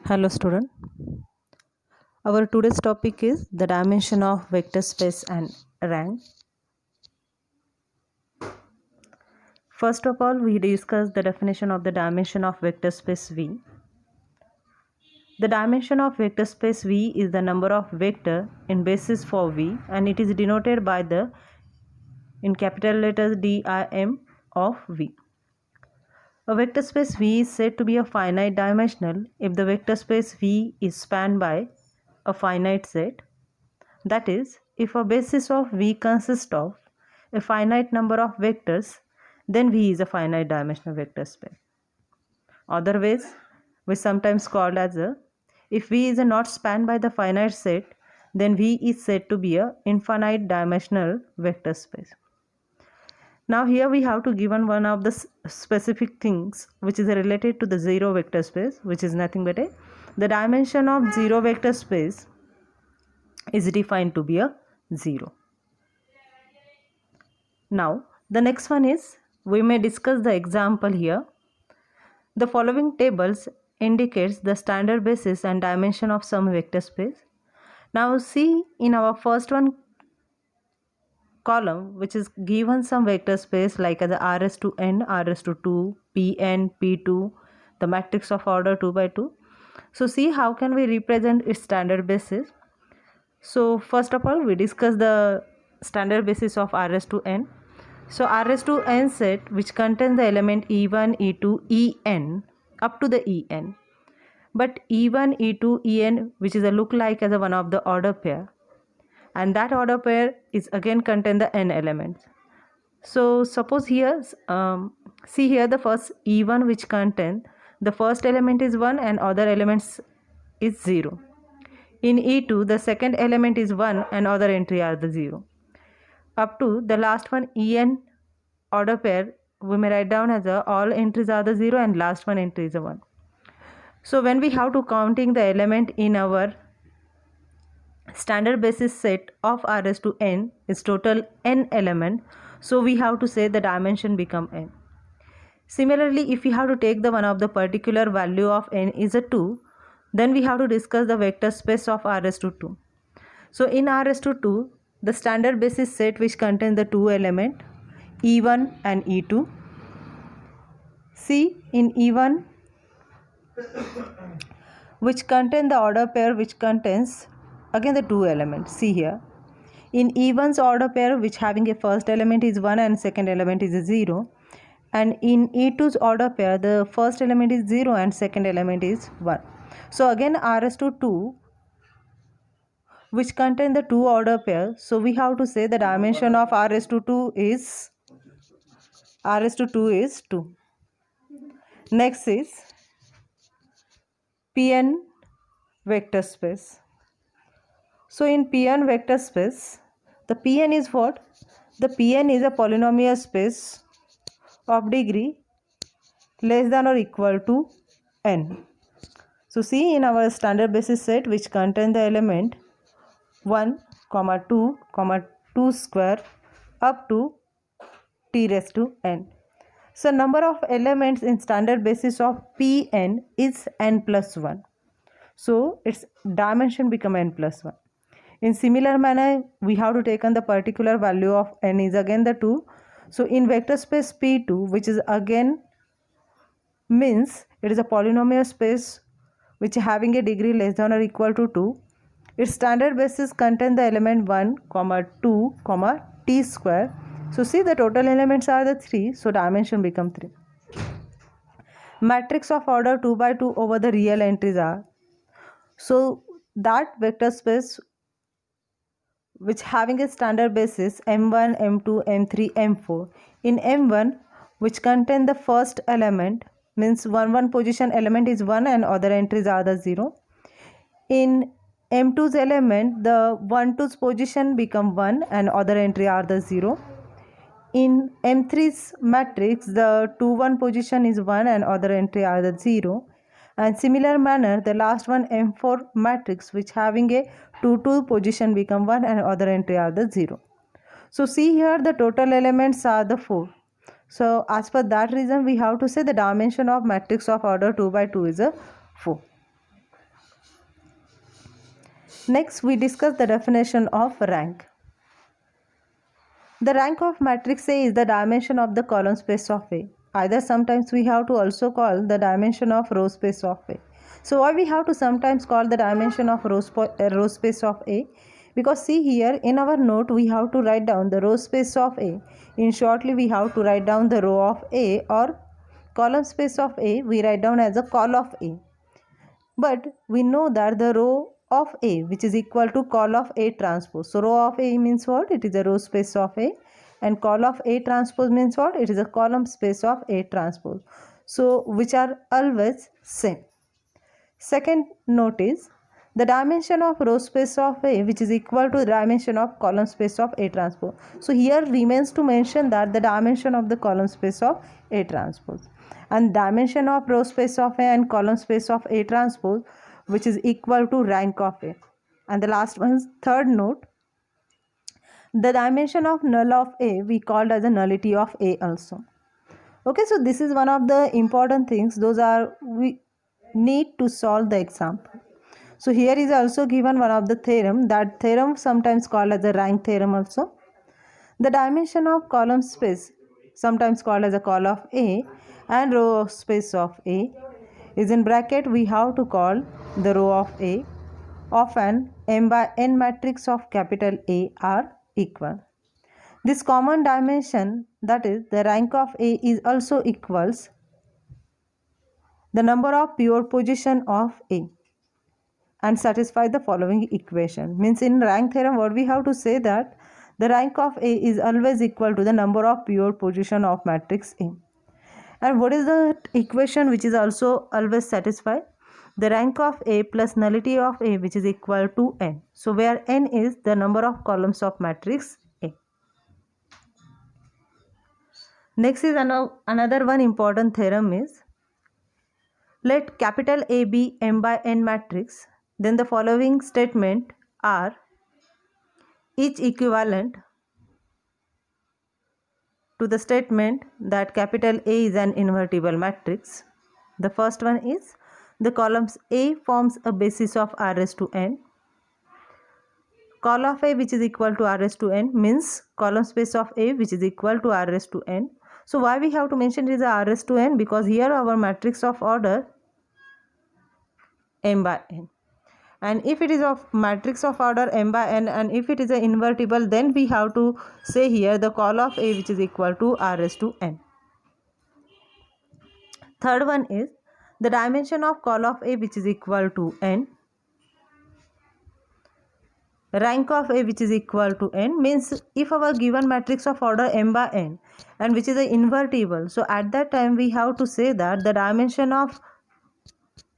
Hello student. Our today's topic is the dimension of vector space and rank. First of all, we discuss the definition of the dimension of vector space V. The dimension of vector space V is the number of vector in basis for V, and it is denoted by the in capital letters dim of V. A vector space V is said to be a finite dimensional if the vector space V is spanned by a finite set. That is, if a basis of V consists of a finite number of vectors, then V is a finite dimensional vector space. Otherwise, we sometimes called as a, if V is not spanned by the finite set, then V is said to be a infinite dimensional vector space. Now here we have to given one of the specific things which is related to the zero vector space, which is nothing but the dimension of zero vector space is defined to be a 0. Now the next one is, we may discuss the example here. The following tables indicates the standard basis and dimension of some vector space. Now see, in our first one column, which is given some vector space like as rs to n, rs to 2, pn, p2, the matrix of order 2 by 2. So see how can we represent its standard basis. So first of all, we discuss the standard basis of rs to n. So rs to n set which contains the element e1, e2, en up to the en. But e1, e2, en which is a look like as a one of the order pair, and that order pair is again contain the n elements. So suppose here, see here the first e1 which contain the first element is 1 and other elements is 0. In E2, the second element is 1 and other entry are the 0. Up to the last one En order pair, we may write down as all entries are the 0 and last one entry is a 1. So when we have to counting the element in our standard basis set of rs to n is total n element, so we have to say the dimension become n. Similarly, if we have to take the one of the particular value of n is a 2, then we have to discuss the vector space of rs to 2. So in rs to 2, the standard basis set which contains the two element e1 and e2. See, in e1 which contain the order pair which contains again the two elements. See here, in e1's order pair which having a first element is 1 and second element is a 0, and in e2's order pair the first element is 0 and second element is 1. So again rs to 2 which contain the two order pair, so we have to say the dimension of rs to 2 is 2. Next is Pn vector space. So in Pn vector space, the Pn is what? The Pn is a polynomial space of degree less than or equal to n. So see, in our standard basis set which contain the element 1, 2, 2 square up to t raised to n. So number of elements in standard basis of Pn is n plus 1. So its dimension become n plus 1. In similar manner, we have to take on the particular value of n is again the 2. So in vector space P2, which is again means it is a polynomial space which having a degree less than or equal to 2. Its standard basis contain the element 1, 2, t square. So see, the total elements are the 3, so dimension become 3. Matrix of order 2 by 2 over the real entries are. So that vector space which having a standard basis m1, m2, m3, m4. In m1 which contain the first element means 1 position element is 1 and other entries are the 0. In m2's element the 1-2's position become 1 and other entry are the 0. In m3's matrix the 2-1 position is 1 and other entry are the 0. And similar manner the last one m4 matrix which having a 2-2 position become 1 and other entry are the 0. So see here the total elements are the 4. So as per that reason we have to say the dimension of matrix of order 2 by 2 is a 4. Next, we discuss the definition of rank. The rank of matrix A is the dimension of the column space of A. Either sometimes we have to also call the dimension of row space of A. So why we have to sometimes call the dimension of row space of A? Because see here in our note we have to write down the row space of A. In shortly we have to write down the row of A, or column space of A we write down as a col of A. But we know that the row of A, which is equal to col of A transpose. So row of A means what? It is a row space of A, and col of A transpose means what? It is a column space of A transpose. So which are always same. Second note is the dimension of row space of A, which is equal to the dimension of column space of A transpose. So here remains to mention that the dimension of the column space of A transpose, and dimension of row space of A and column space of A transpose, which is equal to rank of A. And the last one, third note, the dimension of null of A we called as a nullity of A also. Okay, so this is one of the important things. Those are we need to solve the example. So here is also given one of the theorem, that theorem sometimes called as a rank theorem also. The dimension of column space, sometimes called as a col of A, and row space of A is in bracket we have to call the row of A of an m by n matrix of capital A are equal. This common dimension, that is the rank of A, is also equals the number of pivot position of A, and satisfy the following equation. Means in rank theorem what we have to say that the rank of A is always equal to the number of pivot position of matrix A. And what is the equation which is also always satisfied? The rank of A plus nullity of A, which is equal to n. So where n is the number of columns of matrix A. Next is another one important theorem is, let capital A be m by n matrix, then the following statement are each equivalent to the statement that capital A is an invertible matrix. The first one is, the columns A forms a basis of r raised to n. Col of A, which is equal to r raised to n, means column space of A which is equal to r raised to n. So why we have to mention it is r raised to n? Because here our matrix of order m by n, and if it is of matrix of order m by n, and if it is an invertible, then we have to say here the col of A which is equal to r raised to n. Third one is the dimension of col of A which is equal to n. Rank of A which is equal to n, means if our given matrix of order m by n and which is an invertible, so at that time we have to say that the dimension of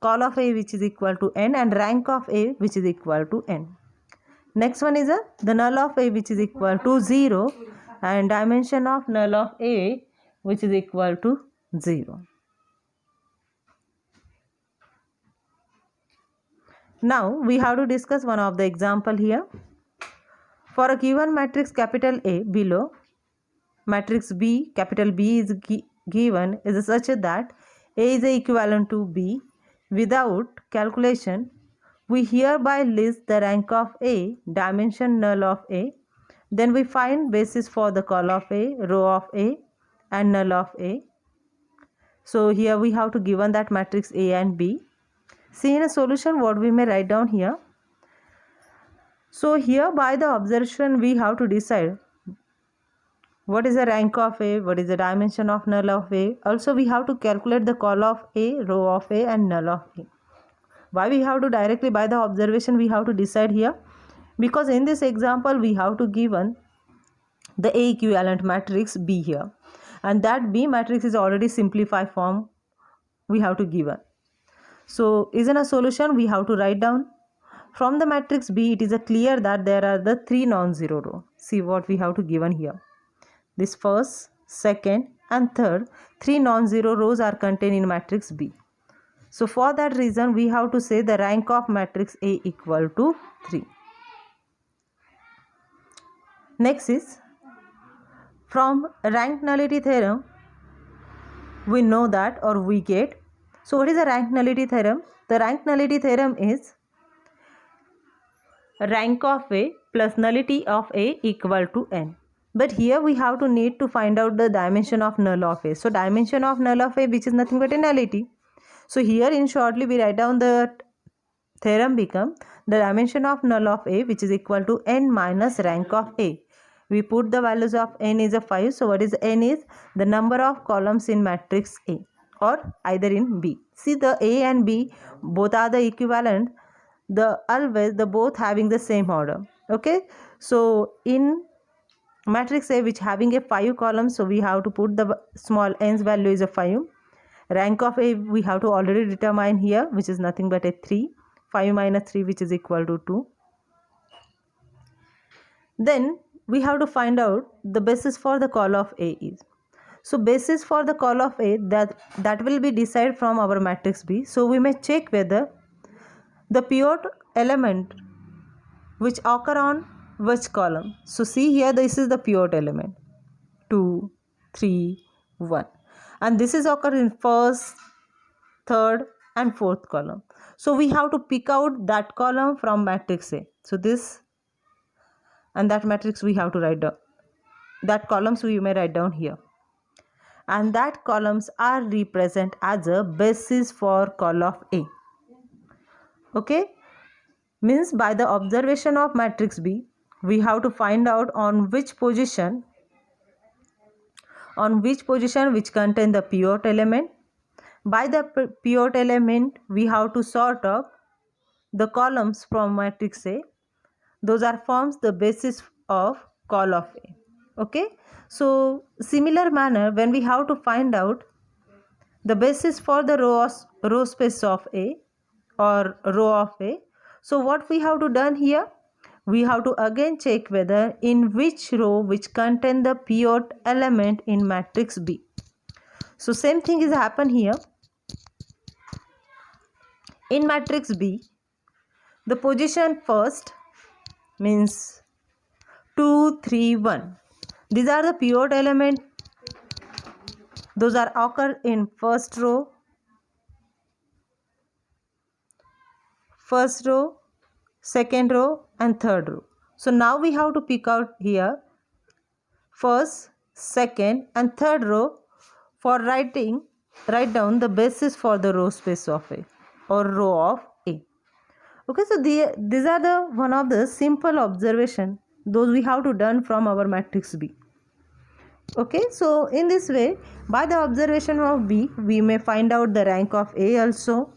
col of A which is equal to n and rank of A which is equal to n. Next one is the null of A which is equal to 0 and dimension of null of A which is equal to 0. Now we have to discuss one of the example here. For a given matrix capital A below, matrix B, capital B is given is such that A is equivalent to B. Without calculation, we hereby list the rank of A, dimension null of A. Then we find basis for the col of A, row of A, and null of A. So here we have to given that matrix A and B. See in a solution what we may write down here. So here by the observation we have to decide what is the rank of A, what is the dimension of null of A. Also we have to calculate the col of A, row of A, and null of A. Why we have to directly by the observation we have to decide here? Because in this example we have to given the A equivalent matrix B here, and that B matrix is already simplified form we have to given. So is in a solution we have to write down from the matrix B. It is clear that there are the three non-zero row. See what we have to given here. This first, second, and third, three non-zero rows are contained in matrix B. So for that reason we have to say the rank of matrix A equal to 3. Next is, from rank nullity theorem we know that, or we get. So what is the rank nullity theorem? The rank nullity theorem is rank of A plus nullity of A equal to n. But here we have to need to find out the dimension of null of A. So dimension of null of A, which is nothing but a nullity. So here in shortly we write down the theorem become the dimension of null of A, which is equal to n minus rank of A. We put the values of n is a 5. So what is n is the number of columns in matrix A or either in B. See, the A and B both are the equivalent, the always the both having the same order. Okay, so in matrix A which having a 5 columns, so we have to put the small n's value is a 5. Rank of A we have to already determine here, which is nothing but a 3. 5 minus 3, which is equal to 2. Then we have to find out the basis for the call of A is. So basis for the call of A, that will be decided from our matrix B. So we may check whether the pivot element which occur on which column. So see here, this is the pivot element 2, 3, 1, and this is occur in first, third and fourth column. So we have to pick out that column from matrix A. So this and that matrix we have to write down, that columns we may write down here, and that columns are represent as a basis for call of A. Okay, means by the observation of matrix B we have to find out on which position which contain the pivot element. By the pivot element we have to sort of the columns from matrix A. Those are forms the basis of call of A. Okay, so similar manner when we have to find out the basis for the row space of A or row of A. So what we have to done here, we have to again check whether in which row which contain the pivot element in matrix B. So same thing is happen here. In matrix B, the position first means 2, 3, 1. These are the pivot element. Those are occur in first row, second row and third row. So now we have to pick out here first, second and third row for write down the basis for the row space of A or row of A. Okay, so these are the one of the simple observation those we have to done from our matrix B. Okay, so in this way by the observation of B we may find out the rank of A also.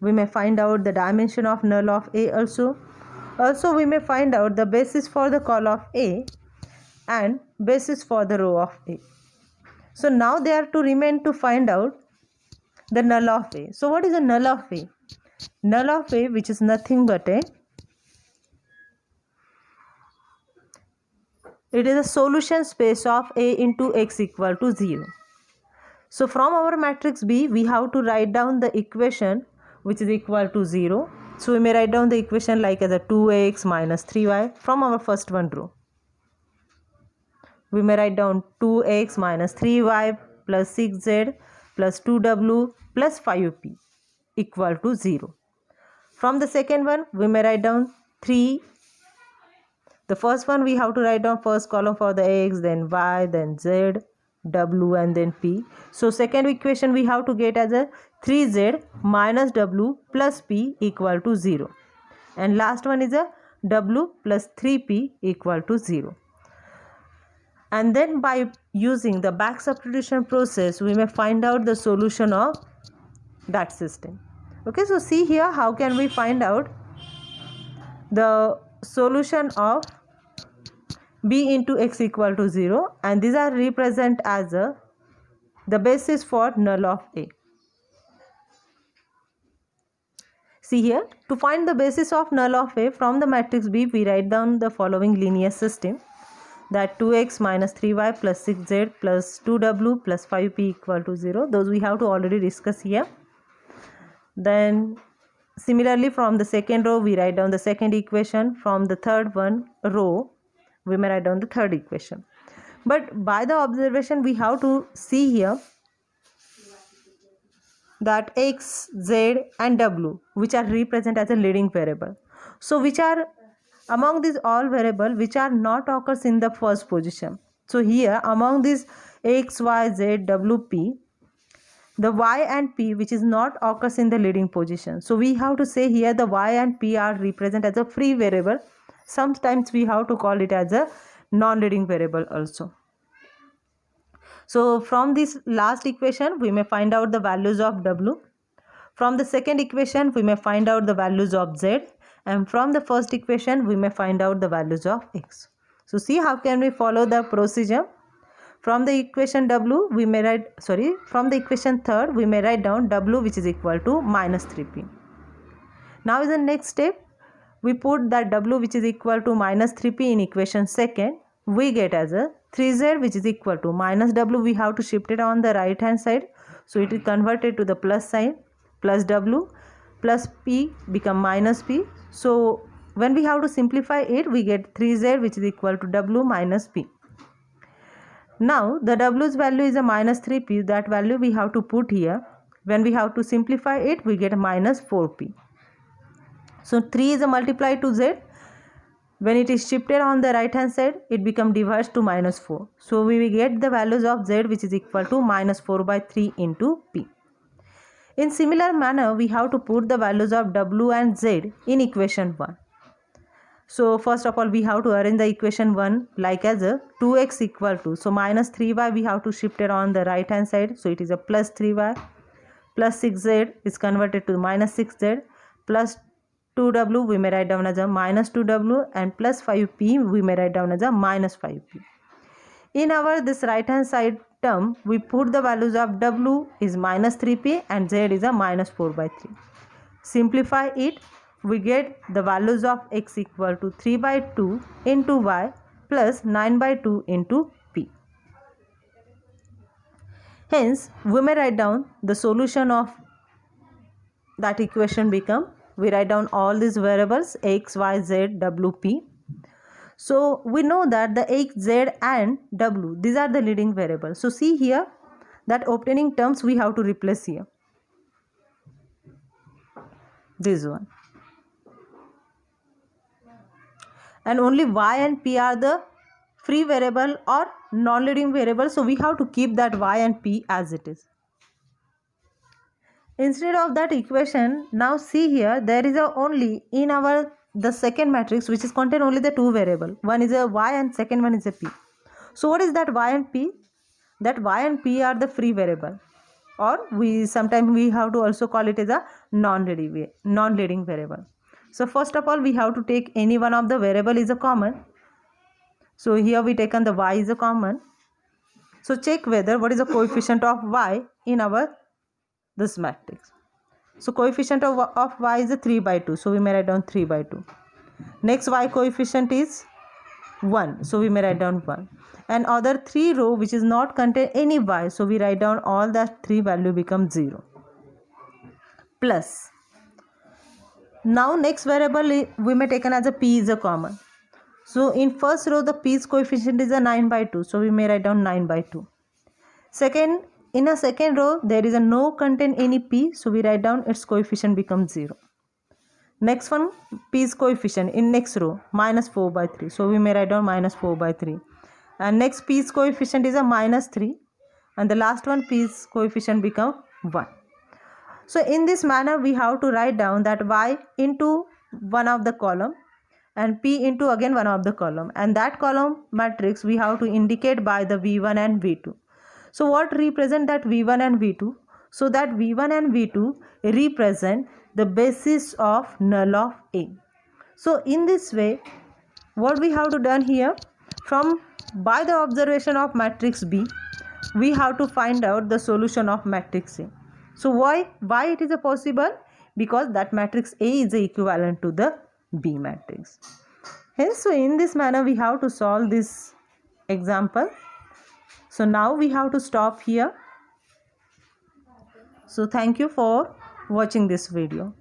We may find out the dimension of null of A also. Also we may find out the basis for the call of A and basis for the row of A. So now they are to remain to find out the null of A. So what is the null of A? Null of A, which is nothing but it is a solution space of A into X equal to 0. So from our matrix B we have to write down the equation which is equal to 0. So we may write down the equation like as a 2x minus 3y from our first one row. We may write down 2x minus 3y plus 6z plus 2w plus 5p equal to 0. From the second one we may write down 3. The first one we have to write down first column for the x, then y, then z, w and then p. So second equation we have to get as a 3z minus w plus p equal to 0. And last one is a w plus 3p equal to 0. And then by using the back substitution process we may find out the solution of that system. Okay, so see here how can we find out the solution of B into X equal to 0, and these are represent as the basis for null of A. See here, to find the basis of null of A from the matrix B we write down the following linear system, that 2x minus 3y plus 6z plus 2w plus 5p equal to 0. Those we have to already discuss here. Then similarly from the second row we write down the second equation. From the third one row we may write down the third equation. But by the observation we have to see here that x, z and w which are represented as a leading variable. So which are among these all variable which are not occurs in the first position. So here among these x, y, z, w, p, the y and p which is not occurs in the leading position. So we have to say here the y and p are represent as a free variable. Sometimes we have to call it as a non-leading variable also. So from this last equation we may find out the values of w. From the second equation we may find out the values of z, and from the first equation we may find out the values of x. So see how can we follow the procedure. From the equation w we may write, from the equation third we may write down w which is equal to minus 3p. Now is the next step, we put that w which is equal to minus 3p in equation second. We get as a 3z which is equal to minus w, we have to shift it on the right hand side. So it is converted to the plus sign, plus w plus p become minus p. So when we have to simplify it, we get 3z which is equal to w minus p. Now the w's value is a minus 3p, that value we have to put here. When we have to simplify it, we get minus 4p. So 3 is a multiply to z. When it is shifted on the right hand side, it become divided to minus 4. So we will get the values of z which is equal to minus 4 by 3 into p. In similar manner, we have to put the values of w and z in equation 1. So first of all we have to arrange the equation 1 like as a 2x equal to, so minus 3y we have to shift it on the right hand side. So it is a plus 3y, plus 6z is converted to minus 6z, plus 2w we may write down as a minus 2w, and plus 5p we may write down as a minus 5p. In our this right hand side term, we put the values of w is minus 3p and z is a minus 4 by 3. Simplify it, we get the values of x equal to 3 by 2 into y plus 9 by 2 into p. Hence, we may write down the solution of that equation become, we write down all these variables x, y, z, w, p. So we know that the x, z and w, these are the leading variables. So see here that obtaining terms we have to replace here. This one. And only y and p are the free variable or non-leading variable. So we have to keep that y and p as it is. Instead of that equation, now see here there is a only in our the second matrix which is contain only the two variable. One is a y and second one is a p. So what is that y and p? That y and p are the free variable, or we sometimes we have to also call it as a non-leading variable. So first of all we have to take any one of the variable is a common. So here we taken the y is a common. So check whether what is the coefficient of y in our this matrix. So coefficient of y is a 3 by 2. So we may write down 3 by 2. Next y coefficient is 1. So we may write down 1. And other 3 row which is not contain any y. So we write down all that 3 value become 0. Plus. Now next variable we may taken as a p is a common. So in first row the p's coefficient is a 9 by 2. So we may write down 9 by 2. Second, in a second row there is a no contain any p. So we write down its coefficient becomes 0. Next one, p's coefficient in next row minus 4 by 3. So we may write down minus 4 by 3. And next p's coefficient is a minus 3. And the last one p's coefficient become 1. So in this manner we have to write down that y into one of the column and p into again one of the column, and that column matrix we have to indicate by the v1 and v2. So what represent that v1 and v2? So that v1 and v2 represent the basis of null of A. So in this way what we have to done here, from by the observation of matrix B we have to find out the solution of matrix A. So why it is a possible? Because that matrix A is equivalent to the B matrix. Hence, so in this manner we have to solve this example. So now we have to stop here. So thank you for watching this video.